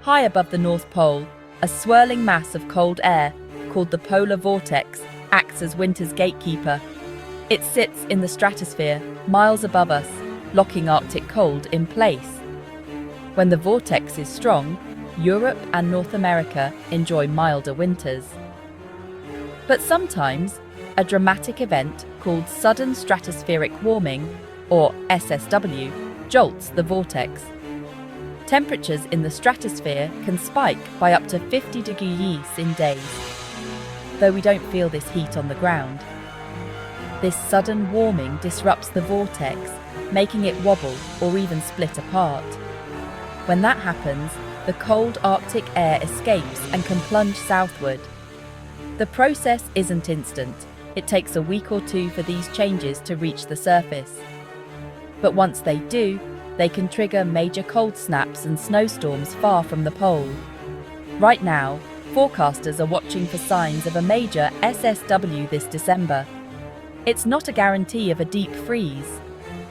High above the North Pole, a swirling mass of cold air, called the polar vortex, acts as winter's gatekeeper. It sits in the stratosphere, miles above us, locking Arctic cold in place. When the vortex is strong, Europe and North America enjoy milder winters. But sometimes, a dramatic event called sudden stratospheric warming, or SSW, jolts the vortex. Temperatures in the stratosphere can spike by up to 50 degrees in days, though we don't feel this heat on the ground. This sudden warming disrupts the vortex, making it wobble or even split apart. When that happens, the cold Arctic air escapes and can plunge southward. The process isn't instant. It takes a week or two for these changes to reach the surface. But once they do, they can trigger major cold snaps and snowstorms far from the pole. Right now, forecasters are watching for signs of a major SSW this December. It's not a guarantee of a deep freeze,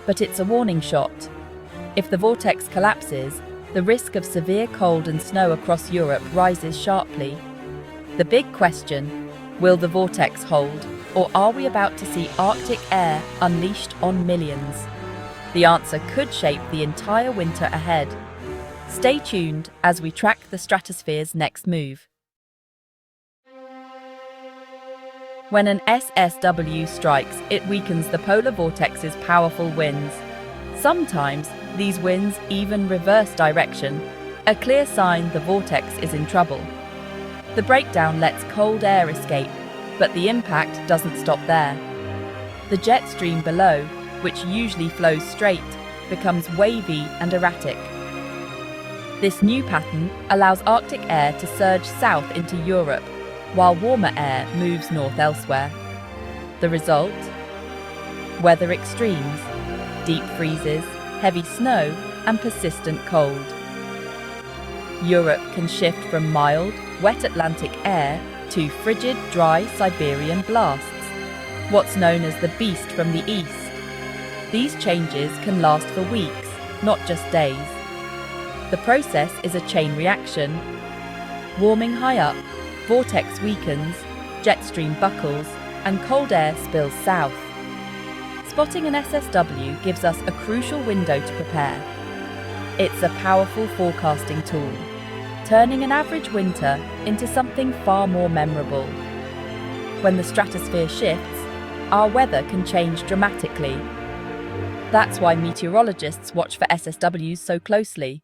but it's a warning shot. If the vortex collapses, the risk of severe cold and snow across Europe rises sharply. The big question, will the vortex hold, or are we about to see Arctic air unleashed on millions? The answer could shape the entire winter ahead. Stay tuned as we track the stratosphere's next move. When an SSW strikes, it weakens the polar vortex's powerful winds. Sometimes, these winds even reverse direction, a clear sign the vortex is in trouble. The breakdown lets cold air escape, but the impact doesn't stop there. The jet stream below, which usually flows straight, becomes wavy and erratic. This new pattern allows Arctic air to surge south into Europe, while warmer air moves north elsewhere. The result? Weather extremes, deep freezes, heavy snow, and persistent cold. Europe can shift from mild, wet Atlantic air to frigid, dry Siberian blasts, what's known as the beast from the east. These changes can last for weeks, not just days. The process is a chain reaction. Warming high up, vortex weakens, jet stream buckles, and cold air spills south. Spotting an SSW gives us a crucial window to prepare. It's a powerful forecasting tool, turning an average winter into something far more memorable. When the stratosphere shifts, our weather can change dramatically. That's why meteorologists watch for SSWs so closely.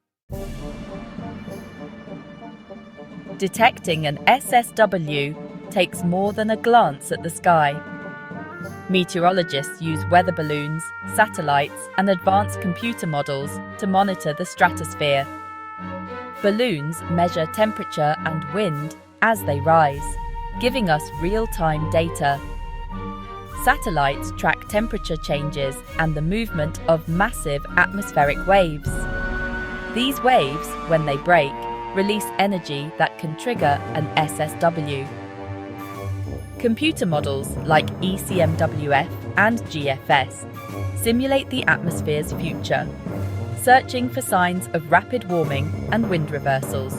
Detecting an SSW takes more than a glance at the sky. Meteorologists use weather balloons, satellites, and advanced computer models to monitor the stratosphere. Balloons measure temperature and wind as they rise, giving us real-time data. Satellites track temperature changes and the movement of massive atmospheric waves. These waves, when they break, release energy that can trigger an SSW. Computer models like ECMWF and GFS simulate the atmosphere's future, searching for signs of rapid warming and wind reversals.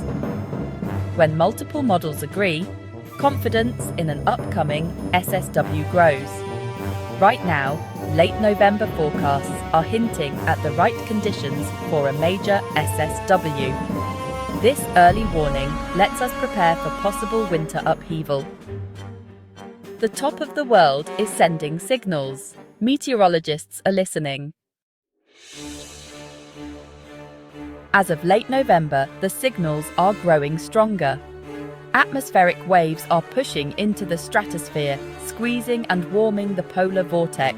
When multiple models agree, confidence in an upcoming SSW grows. Right now, late November forecasts are hinting at the right conditions for a major SSW. This early warning lets us prepare for possible winter upheaval. The top of the world is sending signals. Meteorologists are listening. As of late November, the signals are growing stronger. Atmospheric waves are pushing into the stratosphere, squeezing and warming the polar vortex.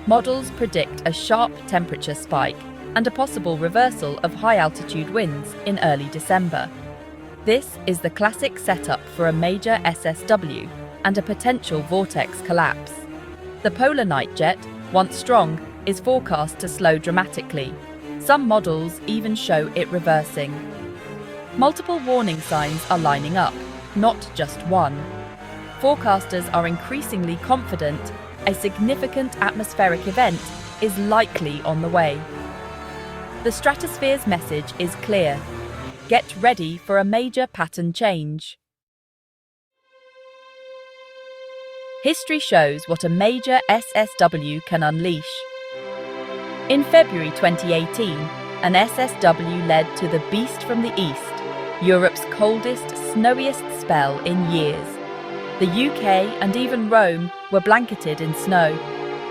Models predict a sharp temperature spike and a possible reversal of high-altitude winds in early December. This is the classic setup for a major SSW and a potential vortex collapse. The polar night jet, once strong, is forecast to slow dramatically. Some models even show it reversing. Multiple warning signs are lining up, not just one. Forecasters are increasingly confident a significant atmospheric event is likely on the way. The stratosphere's message is clear. Get ready for a major pattern change. History shows what a major SSW can unleash. In February 2018, an SSW led to the Beast from the East, Europe's coldest, snowiest spell in years. The UK and even Rome were blanketed in snow,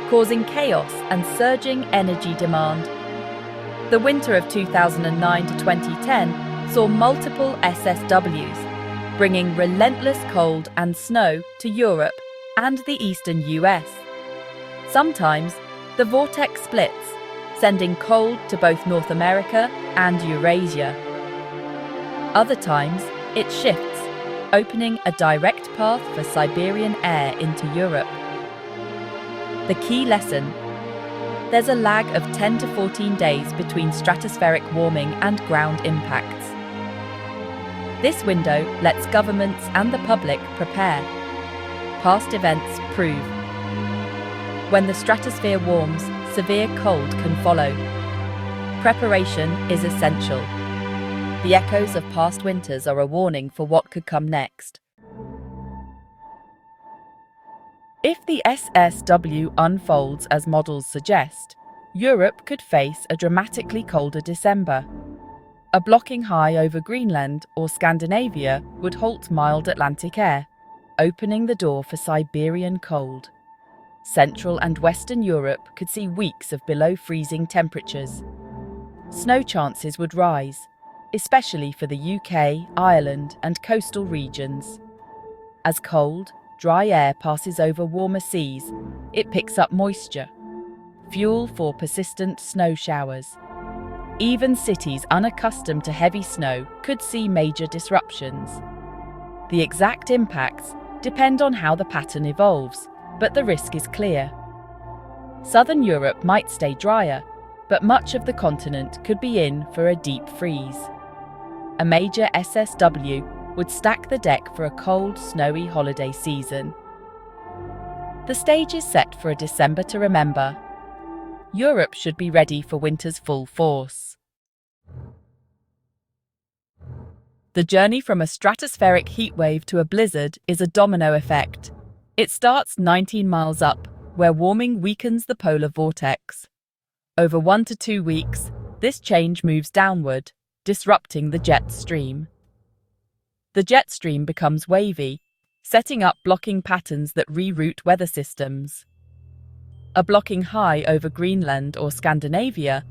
causing chaos and surging energy demand. The winter of 2009 to 2010 saw multiple SSWs, bringing relentless cold and snow to Europe and the eastern US. Sometimes, the vortex splits, sending cold to both North America and Eurasia. Other times, it shifts, opening a direct path for Siberian air into Europe. The key lesson: there's a lag of 10 to 14 days between stratospheric warming and ground impacts. This window lets governments and the public prepare. Past events prove. When the stratosphere warms, severe cold can follow. Preparation is essential. The echoes of past winters are a warning for what could come next. If the SSW unfolds as models suggest, Europe could face a dramatically colder December. A blocking high over Greenland or Scandinavia would halt mild Atlantic air, opening the door for Siberian cold. Central and Western Europe could see weeks of below freezing temperatures. Snow chances would rise, especially for the UK, Ireland, and coastal regions. As cold, dry air passes over warmer seas, it picks up moisture, fuel for persistent snow showers. Even cities unaccustomed to heavy snow could see major disruptions. The exact impacts depend on how the pattern evolves, but the risk is clear. Southern Europe might stay drier, but much of the continent could be in for a deep freeze. A major SSW would stack the deck for a cold, snowy holiday season. The stage is set for a December to remember. Europe should be ready for winter's full force. The journey from a stratospheric heatwave to a blizzard is a domino effect. It starts 19 miles up, where warming weakens the polar vortex. Over 1 to 2 weeks, this change moves downward, disrupting the jet stream. The jet stream becomes wavy, setting up blocking patterns that reroute weather systems. A blocking high over Greenland or Scandinavia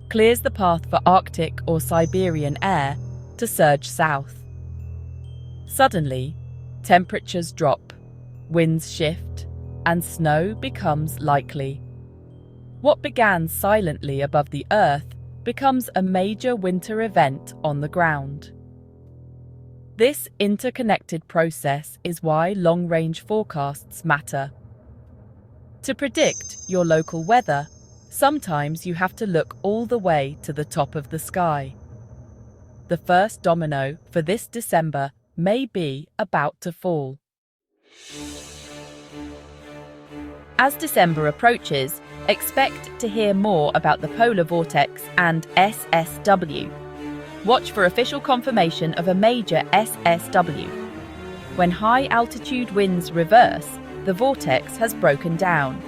clears the path for Arctic or Siberian air to surge south. Suddenly, temperatures drop, winds shift, and snow becomes likely. What began silently above the Earth becomes a major winter event on the ground. This interconnected process is why long-range forecasts matter. To predict your local weather, sometimes you have to look all the way to the top of the sky. The first domino for this December may be about to fall. As December approaches, expect to hear more about the polar vortex and SSW. Watch for official confirmation of a major SSW. When high-altitude winds reverse, the vortex has broken down.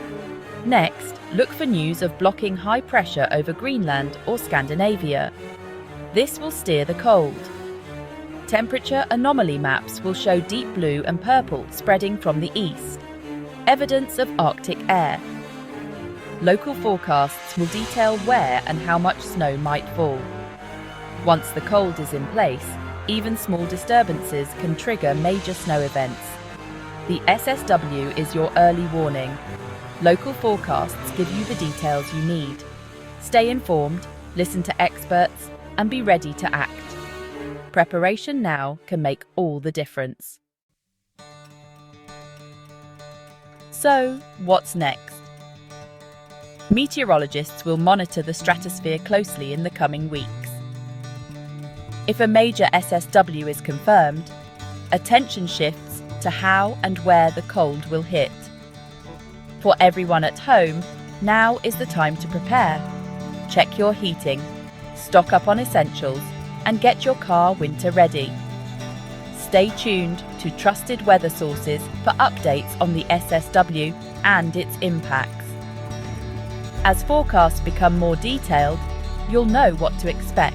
Next, look for news of blocking high pressure over Greenland or Scandinavia. This will steer the cold. Temperature anomaly maps will show deep blue and purple spreading from the east, evidence of Arctic air. Local forecasts will detail where and how much snow might fall. Once the cold is in place, even small disturbances can trigger major snow events. The SSW is your early warning. Local forecasts give you the details you need. Stay informed, listen to experts, and be ready to act. Preparation now can make all the difference. So, what's next? Meteorologists will monitor the stratosphere closely in the coming weeks. If a major SSW is confirmed, attention shifts to how and where the cold will hit. For everyone at home, now is the time to prepare. Check your heating, stock up on essentials, and get your car winter ready. Stay tuned to trusted weather sources for updates on the SSW and its impacts. As forecasts become more detailed, you'll know what to expect.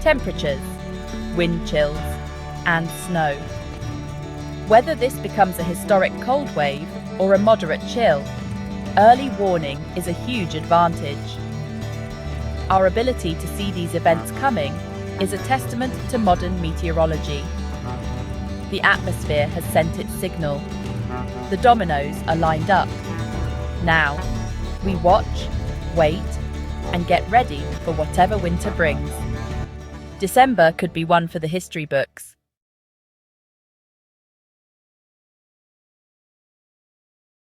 Temperatures, wind chills, and snow. Whether this becomes a historic cold wave or a moderate chill, early warning is a huge advantage. Our ability to see these events coming is a testament to modern meteorology. The atmosphere has sent its signal. The dominoes are lined up. Now, we watch, wait, and get ready for whatever winter brings. December could be one for the history books.